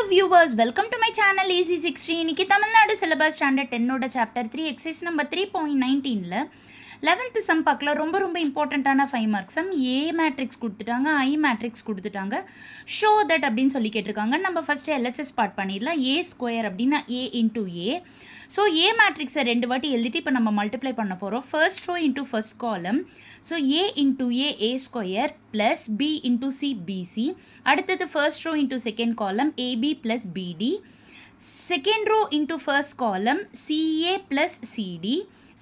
Hello viewers, welcome to my channel Easy 60. இன்னைக்கு Tamil Nadu syllabus standard 10 chapter 3 exercise number 3.19ல 11th sum பார்க்கல. ரொம்ப இம்பார்ட்டண்ட்டான 5 மார்க் சம். ஏ மேட்ரிக்ஸ் கொடுத்துட்டாங்க, ஐ மேட்ரிக்ஸ் கொடுத்துட்டாங்க, ஷோ தட் அப்படின்னு சொல்லி கேட்டிருக்காங்க. நம்ம ஃபர்ஸ்ட் எல்ஹெச்எஸ் பார்ட் பண்ணிடலாம். ஏ ஸ்கொயர் அப்படின்னா ஏ இன்டூ ஏ. ஸோ ஏ மேட்ரிக்ஸை 2 வாட்டி எழுதிட்டு இப்போ நம்ம மல்டிப்ளை பண்ண போகிறோம். First row into first column. So A into A square plus B into C BC. அடுத்தது first row into second column AB plus BD. Second row into first column CA plus CD.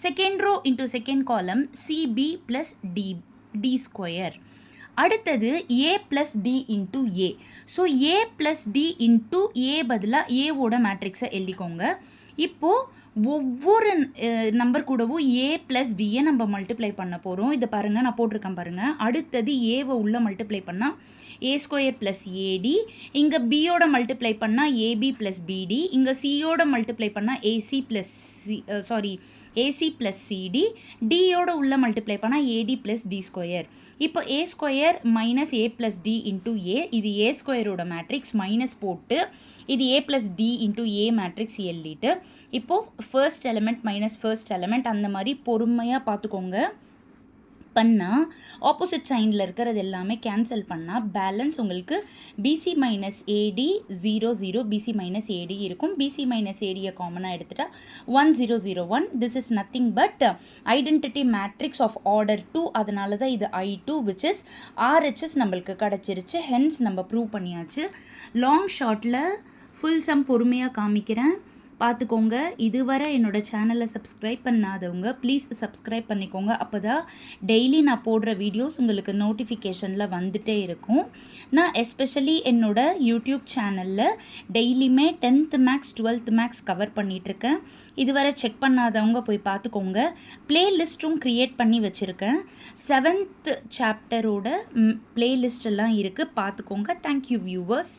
Second row into second column CB plus D square. அடுத்தது A plus D into A. So A plus D into A பதிலாக ஏவோட மேட்ரிக்ஸை எழுதிக்கோங்க. இப்போது ஒவ்வொரு number கூடவும் ஏ plus டியை நம்ம multiply பண்ண போகிறோம். இதை பாருங்கள், நான் போட்டிருக்கேன் பாருங்கள். அடுத்தது ஏவை உள்ளே மல்டிப்ளை பண்ணால் ஏ ஸ்கொயர் ப்ளஸ் ஏடி. இங்கே பியோட மல்டிப்ளை பண்ணால் ஏபி ப்ளஸ் பிடி. இங்கே சியோட மல்டிப்ளை பண்ணால் ஏசி ப்ளஸ் சிடி. டியோட உள்ள மல்டிப்ளை பண்ணால் ஏடி ப்ளஸ் டி ஸ்கொயர். இப்போ A square minus A plus D into A. இது ஏ ஸ்கொயரோட மேட்ரிக்ஸ் மைனஸ் போட்டு இது A plus D into A matrix எழுதிட்டு இப்போது first element minus first element அந்த மாதிரி பொறுமையாக பார்த்துக்கோங்க. பண்ணால் ஆப்போசிட் சைனில் இருக்கிறது எல்லாமே கேன்சல் பண்ணால் பேலன்ஸ் உங்களுக்கு BC minus AD 0 BC minus AD இருக்கும். பிசி மைனஸ் ஏடியை காமனாக எடுத்துட்டா 1001. This is nothing but identity matrix of order 2. அதனால தான் இது I2 விச் இஸ் RHS நம்மளுக்கு கிடச்சிருச்சு. ஹென்ஸ் நம்ம ப்ரூவ் பண்ணியாச்சு. லாங் ஷார்ட்டில் ஃபுல் சம் பொறுமையாக காமிக்கிறேன், பார்த்துக்கோங்க. இதுவரை என்னோடய சேனலை சப்ஸ்கிரைப் பண்ணாதவங்க ப்ளீஸ் சப்ஸ்கிரைப் பண்ணிக்கோங்க. அப்போ தான் டெய்லி நான் போடுற வீடியோஸ் உங்களுக்கு நோட்டிஃபிகேஷனில் வந்துகிட்டே இருக்கும். நான் எஸ்பெஷலி என்னோடய யூடியூப் சேனலில் டெய்லியுமே 10th maths 12th maths cover பண்ணிகிட்ருக்கேன். இதுவரை செக் பண்ணாதவங்க போய் பார்த்துக்கோங்க. ப்ளேலிஸ்ட்டும் க்ரியேட் பண்ணி வச்சுருக்கேன். 7th சாப்டரோட ப்ளேலிஸ்ட் எல்லாம் இருக்குது, பார்த்துக்கோங்க. Thank you viewers.